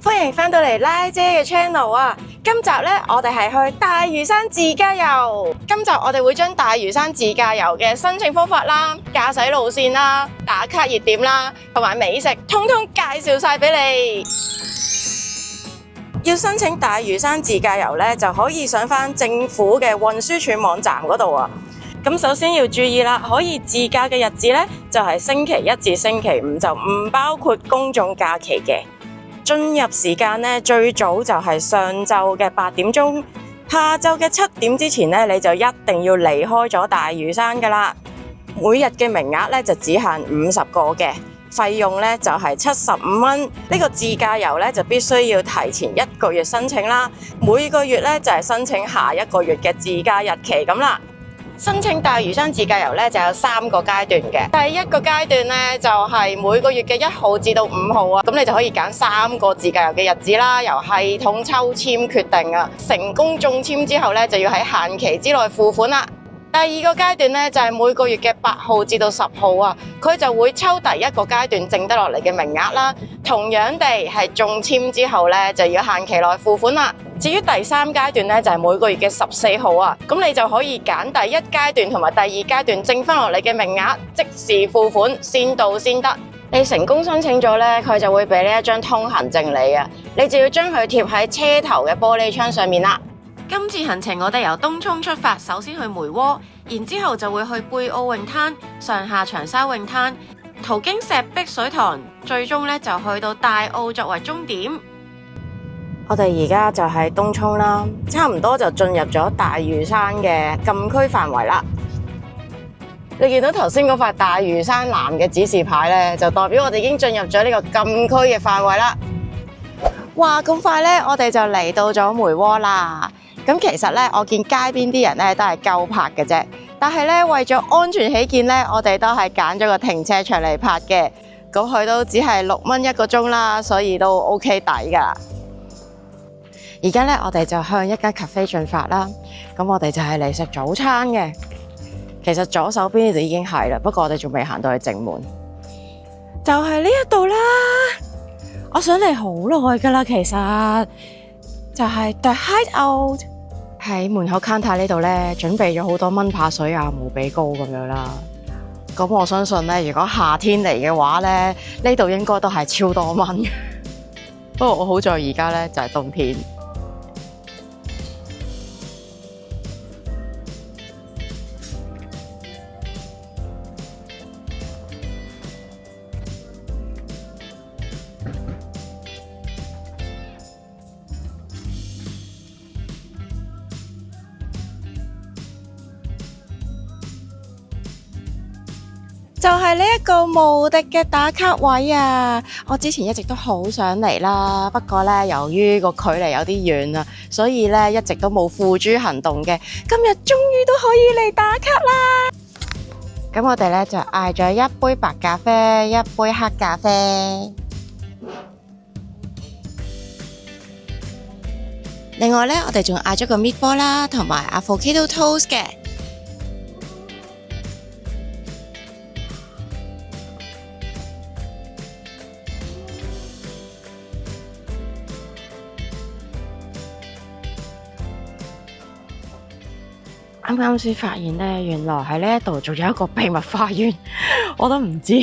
歡迎返到嚟拉姐嘅 channel 啊！今集呢，我哋係去大嶼山自駕遊。今集我哋會將大嶼山自駕遊嘅申請方法啦、駕駛路線啦、打卡熱點啦，同埋美食，通通介紹晒俾你。要申請大嶼山自駕遊呢，就可以上返政府嘅運輸署網站嗰度啊。咁首先要注意啦，可以自駕嘅日子呢，就係星期一至星期五，就唔包括公眾假期嘅。進入時間呢，最早就係上晝嘅8點鐘，下晝嘅7點之前呢，你就一定要離開咗大嶼山㗎喇。每日嘅名額呢，就只限50個嘅，費用呢，就係75蚊。呢個自駕遊呢，就必須要提前1個月申請啦，每個月呢，就係申請下一個月嘅自駕日期咁啦。申請大嶼山自駕遊呢，就有3個階段嘅。第一個階段呢，就係每個月嘅1號至到5號啊，咁你就可以揀3個自駕遊嘅日子啦，由系統抽籤決定啊。成功中籤之後呢，就要喺限期之內付款啦。第二個階段呢，就係每個月嘅8號至到10號啊，佢就會抽第一個階段剩得落嚟嘅名額啦。同樣地係中籤之後呢，就要限期內付款啦。至於第3階段呢，就係每個月嘅14號啊，咁你就可以揀第一階段同埋第二階段剩翻落嚟嘅名額，即時付款，先到先得。你成功申請咗呢，佢就會俾呢一張通行證你啊，你就要將佢貼喺車頭嘅玻璃窗上面啦。今次行程我哋由東涌出發，首先去梅窩，然之後就會去貝澳泳灘、上下長沙泳灘，途經石壁水塘，最終呢就去到大澳作為終點。我哋而家就喺東涌啦，差唔多就進入咗大嶼山嘅禁區範圍啦。你見到頭先嗰塊大嶼山藍嘅指示牌呢，就代表我哋已經進入咗呢個禁區嘅範圍啦。哇，咁快呢，我哋就嚟到咗梅窩啦。咁其實呢，我見街邊啲人呢都係夠泊嘅啫，但係呢，為咗安全起見呢，我哋都係揀咗個停車場嚟泊嘅。咁佢都只係6蚊1個鐘啦，所以都 OK 抵噶。而家呢，我哋就向一間 cafe 進發啦。咁我哋就係嚟食早餐嘅。其實左手邊就已經係啦，不過我哋仲未行到去正門，就係呢一度啦。我想嚟好耐噶啦，其實就係 The Hideout 喺門口 counter 呢度呢，準備咗好多蚊怕水啊、無比膏咁樣啦。咁我相信呢，如果夏天嚟嘅話呢，呢度應該都係超多蚊。不過我好在而家呢，就係冬天。就係呢一個無敵嘅打卡位啊！我之前一直都好想嚟啦，不過呢，由於個距離有啲遠啊，所以呢一直都冇付諸行動嘅。今日終於都可以嚟打卡啦！咁我哋呢就嗌咗一杯白咖啡，一杯黑咖啡。另外呢，我哋仲嗌咗個 meatball 啦，同埋 avocado toast 嘅。啱啱先發現呢，原來喺呢一度仲有一個秘密花園，我都唔知。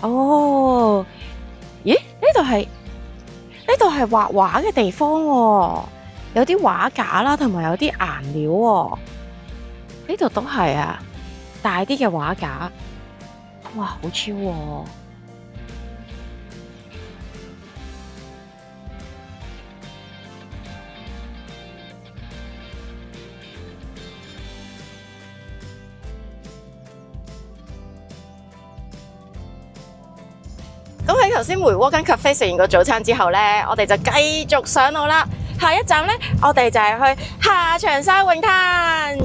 哦，咦？呢度係畫畫嘅地方喎，有啲畫架啦，同埋有啲顏料喎。呢度都係啊，大啲嘅畫架。哇，好超喎！咁喺頭先梅窩間 cafe 食完個早餐之後呢，我哋就繼續上路啦。下一站呢，我哋就係去下長沙泳灘。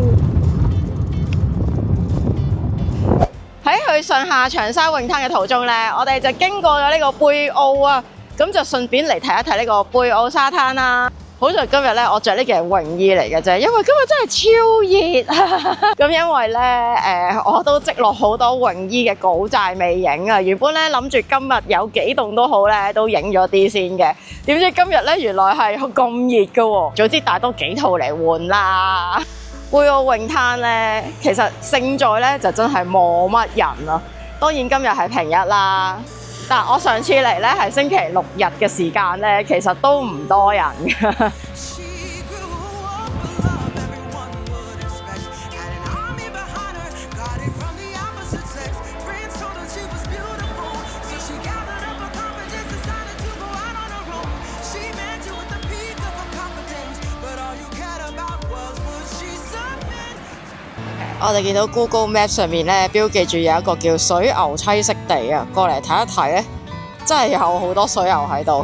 喺去上下長沙泳灘嘅途中呢，我哋就經過咗呢個貝澳啊，咁就順便嚟睇一睇呢個貝澳沙灘啦。好在今日咧，我着呢件泳衣嚟嘅啫，因為今日真係超熱。咁因為咧，我都積落好多泳衣嘅稿債未影啊。原本咧諗住今日有幾凍都好咧，都影咗啲先嘅。點知今日咧原來係咁熱㗎喎，早知帶多幾套嚟換啦。貝澳泳灘咧，其實勝在咧就真係冇乜人啊。當然今日係平日啦。但我上次嚟咧係星期六日嘅時間咧，其實都唔多人嘅。我哋見到 Google Map 上面咧標記住有一個叫水牛棲息地啊，過嚟睇一睇咧，真係有好多水牛喺度。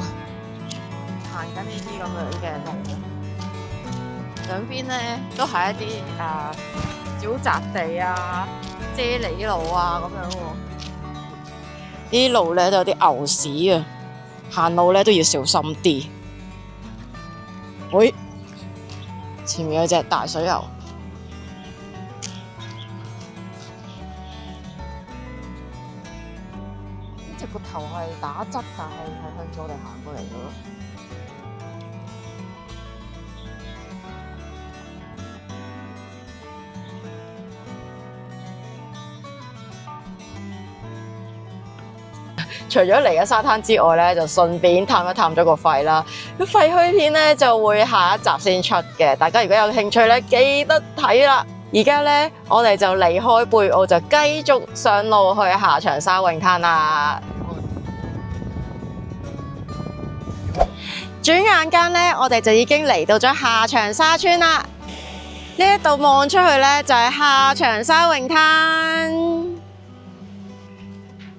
行緊呢啲咁樣嘅路，兩邊咧都係一啲小宅地啊、啫喱路啊咁樣喎。呢啲路咧都有啲牛屎啊，行路咧都要小心啲。喂，前面有隻大水牛。隻個頭係打側，但係向咗我哋行過嚟嘅咯。除咗嚟嘅沙灘之外咧，就順便探一探咗個肺啦。個廢墟片咧就會下一集先出嘅，大家如果有興趣咧，記得睇啦。而家咧，我哋就離開貝澳，就繼續上路去下長沙泳灘啦。轉眼間咧，我哋就已經嚟到咗下長沙村啦。呢一度望出去咧，就係下長沙泳灘。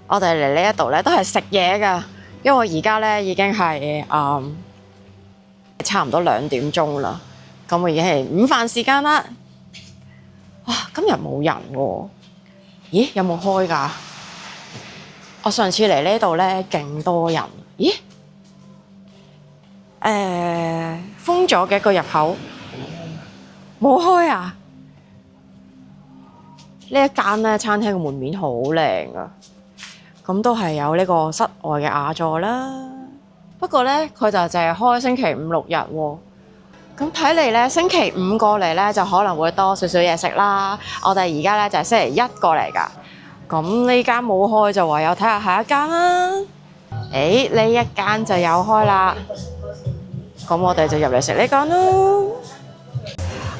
我哋嚟呢一度咧，都係食嘢噶，因為而家咧已經係差唔多2點鐘啦。咁我已經係午飯時間啦。哇！今日冇人喎，咦？有冇開㗎？我上次嚟呢度咧，勁多人。咦？封咗嘅個入口冇開啊！呢一間咧餐廳嘅門面好靚啊，咁都係有呢個室外嘅雅座啦。不過咧，佢就淨係開星期5、6日喎。咁睇嚟咧，星期5過嚟咧就可能會多少少嘢食啦。我哋而家咧就係星期1過嚟㗎。咁呢間冇開就唯有睇下下一間啦。呢一間就有開啦。咁我哋就入嚟食呢間咯。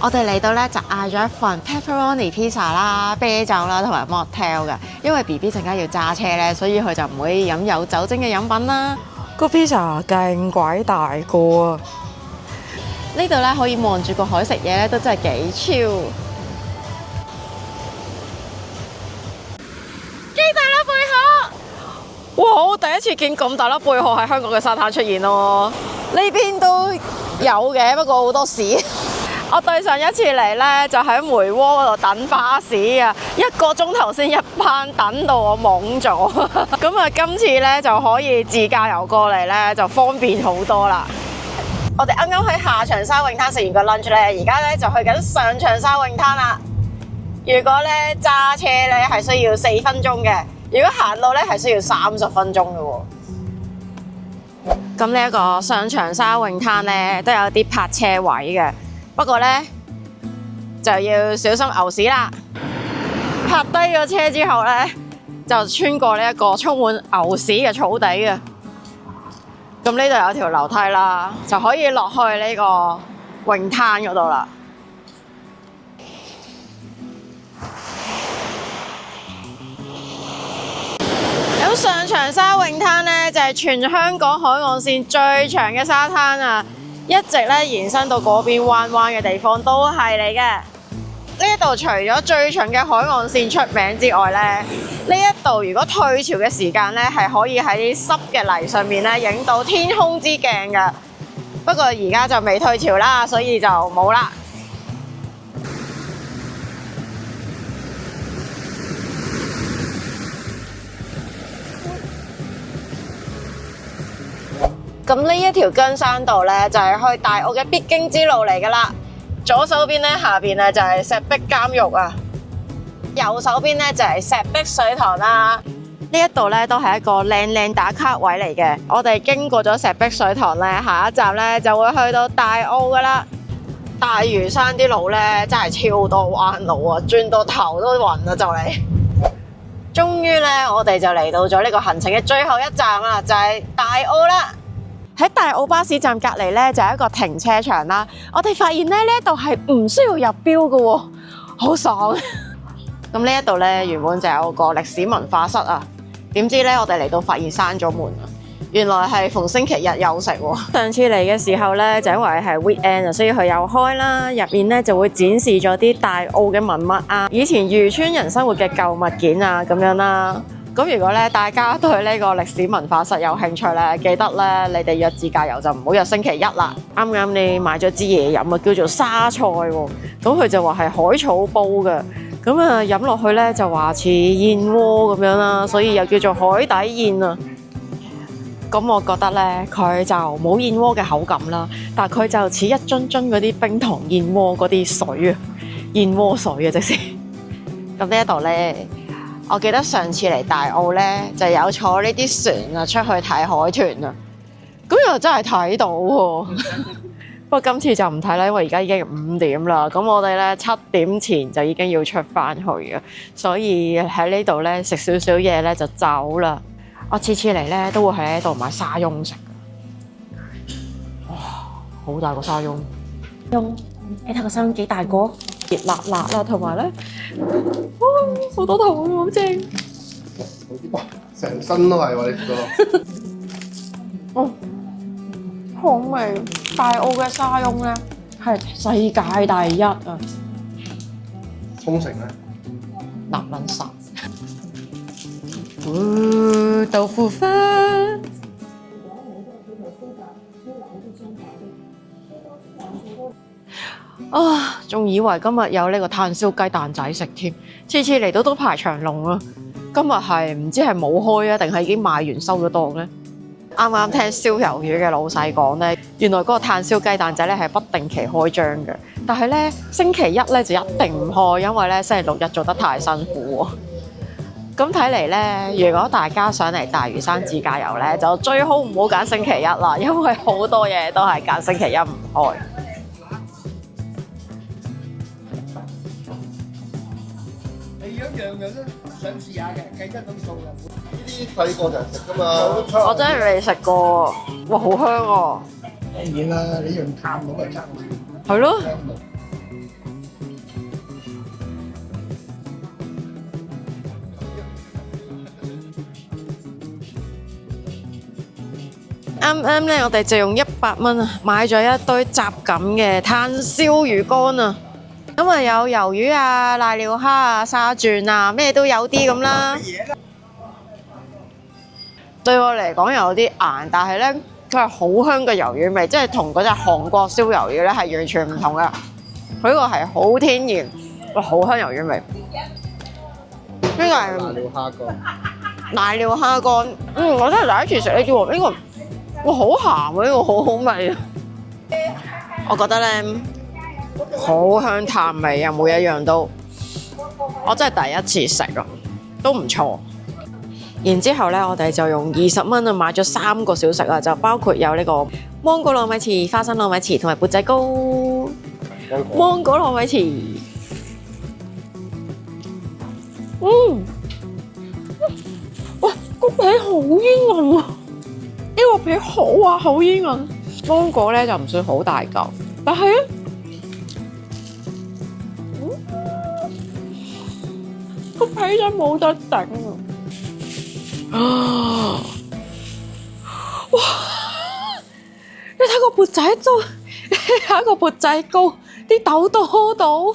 我哋嚟到咧就嗌咗一份 pepperoni pizza 啦、啤酒啦同埋 mocktail 嘅。因為 BB 陣間要揸車咧，所以佢就唔會飲有酒精嘅飲品啦。個 pizza 勁鬼大個啊！呢度咧可以望住個海食嘢咧，都真係幾超。幾大粒貝殼！哇！我第一次見咁大粒貝殼喺香港嘅沙灘出現咯。呢邊都有嘅，不過好多屎。我對上一次嚟咧，就喺梅窩嗰度等巴士啊，1個鐘頭先一班，等到我懵咗。咁啊，今次咧就可以自駕遊過嚟咧，就方便好多啦。我哋啱啱喺下長沙泳灘食完個 lunch 咧，而家咧就去緊上長沙泳灘啦。如果咧揸車咧係需要4分鐘嘅，如果行路咧係需要30分鐘嘅喎。咁呢一個上長沙泳灘咧都有啲泊車位嘅，不過咧就要小心牛屎啦。泊低咗車之後咧，就穿過呢一個充滿牛屎嘅草地嘅。咁呢度有條樓梯啦，就可以落去呢個泳灘嗰度啦。咁上長沙泳灘呢，就係全香港海岸線最長嘅沙灘啊，一直咧延伸到嗰邊彎彎嘅地方都係嚟嘅。呢一度除咗最長嘅海岸線出名之外咧，呢一度如果退潮嘅時間咧，係可以喺啲濕嘅泥上面咧影到天空之鏡㗎。不過而家就未退潮啦，所以就冇啦。咁咁呢一條姜山道咧就係去大澳嘅必經之路嚟噶啦。左手邊咧下邊啊就係石壁監獄啊，右手邊咧就係石壁水塘啦。呢一度咧都係一個靚打卡位嚟嘅。我哋經過咗石壁水塘咧，下一站咧就會去到大澳噶啦。大嶼山啲路咧真係超多彎路啊，轉到頭都暈啊就嚟。終於咧，我哋就嚟到咗呢個行程嘅最後一站啦，就係大澳啦。喺大澳巴士站隔離咧就係一個停車場啦。我哋發現咧呢一度係唔需要入標嘅喎，好爽。咁呢一度咧原本就有個歷史文化室啊，點知咧我哋嚟到發現閂咗門啊！原來係逢星期日休息喎。上次嚟嘅時候咧，就因為係 weekend，所以佢有開啦。入面咧就會展示咗啲大澳嘅文物啊，以前漁村人生活嘅舊物件啊咁樣啦。咁如果咧大家對呢個歷史文化室有興趣咧，記得咧你哋約自駕遊就唔好約星期一啦。啱啱你買咗支嘢飲啊，叫做沙菜喎。咁佢就話係海草煲嘅。咁啊飲落去咧就話似燕窩咁樣啦，所以又叫做海底燕啊。咁我覺得咧，佢就冇燕窩嘅口感啦，但係佢就似一樽樽嗰啲冰糖燕窩嗰啲水啊，燕窩水啊，即係。咁呢一度咧，我記得上次嚟大澳咧，就有坐呢啲船啊出去睇海豚啊，咁又真係睇到喎。不過今次就唔睇啦，因為而家已經5點啦。咁我哋咧7點前就已經要出翻去嘅，所以喺呢度咧食少少嘢咧就走啦。我次次嚟咧都會喺呢度買沙翁食嘅，哇，好大個沙翁！你睇個沙翁幾大個，熱辣辣啦，同埋咧，哇，好多糖，好正！哇，成身都係喎呢個。哦，好味！大澳嘅沙翁咧係世界第一啊！沖繩咧，南撚沙。豆腐花啊！仲以為今日有呢個炭燒雞蛋仔食添，次次嚟到都排長龍啊！今日係唔知係冇開啊，定係已經賣完收咗檔呢？啱啱聽燒魷魚嘅老細講呢，原來嗰個炭燒雞蛋仔咧係不定期開張嘅，但係咧星期一咧就一定唔開，因為咧星期六日做得太辛苦喎。咁睇嚟咧，如果大家想嚟大嶼山自駕遊咧，就最好唔好揀星期一啦，因為好多嘢都係揀星期一唔開。係樣樣都想試下嘅，計得到數嘅。呢啲細個就係食噶嘛。我真係未食過，哇，好香喎！當然啦，你用探到係差唔多。係咯。啱咧，我哋就用100蚊啊，買咗一堆雜錦嘅炭燒魚乾啊！咁啊有魷魚啊、瀨尿蝦啊、沙鑽啊，咩都有啲咁啦。對我嚟講有啲硬，但係咧佢係好香嘅魷魚味，即係同嗰隻韓國燒魷魚咧係完全唔同嘅。佢呢個係好天然，哇，好香魷魚味。呢個係瀨尿蝦乾。瀨尿蝦乾，我真係第一次食呢啲喎，呢個。哇，好鹹啊！呢個好好味啊！我覺得咧好香淡味啊，每一樣都，我真係第一次食啊，都唔錯。然之後咧，我哋就用20蚊啊買咗3個小食啊，就包括有呢個芒果糯米糍、花生糯米糍同埋缽仔糕。芒果糯米糍，哇，個皮好煙韌啊！呢個皮好啊，好煙韌。芒果咧就唔算好大嚿，但係咧，個皮真係冇得頂啊！哇！你睇個缽仔糕，你睇個缽仔糕，啲豆多到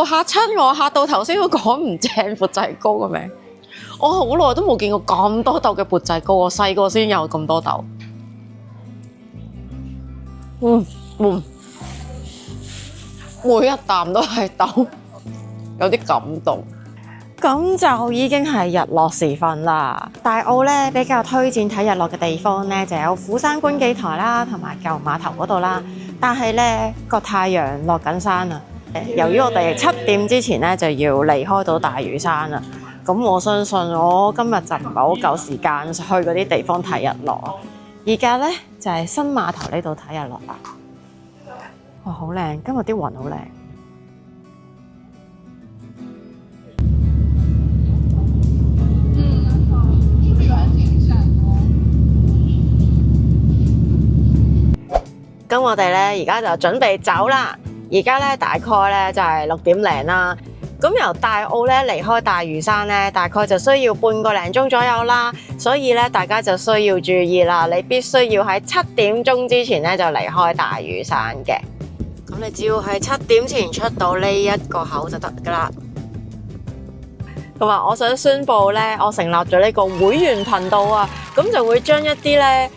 嚇親我，嚇到頭先我講唔正缽仔糕個名。我好耐都冇見過咁多豆嘅缽仔糕，我細個先有咁多豆。每一啖都係豆，有啲感動。咁就已經係日落時分啦。大澳咧比較推薦睇日落嘅地方咧，就有虎山觀景台啦，同埋舊碼頭嗰度啦。但係咧個太陽落緊山啦，由於我哋7點之前咧就要離開到大嶼山啦。咁我相信我今日就唔係好夠時間去嗰啲地方睇日落。而家咧就係新碼頭呢度睇日落啦。哇，好靚！今日啲雲好靚。咁我哋咧而家就準備走啦。而家咧大概咧就係6點零啦。咁由大澳咧離開大嶼山咧，大概就需要半個零鐘左右啦。所以咧大家就需要注意啦，你必須要喺7點鐘之前咧就離開大嶼山嘅。咁你只要喺7點前出到呢一個口就得噶啦。同埋我想宣佈咧，我成立咗呢個會員頻道啊，咁就會將一啲咧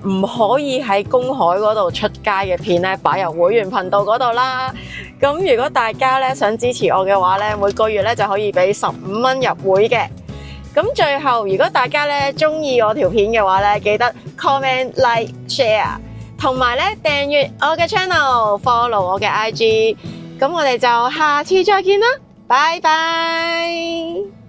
唔可以喺公海嗰度出街嘅片咧，擺入會員頻道嗰度啦。咁如果大家咧想支持我嘅話咧，每個月咧就可以俾15蚊入會嘅。咁最後，如果大家咧中意我條片嘅話咧，記得 comment、like、share， 同埋咧訂閱我嘅 channel，follow 我嘅 IG。咁我哋就下次再見啦，拜拜。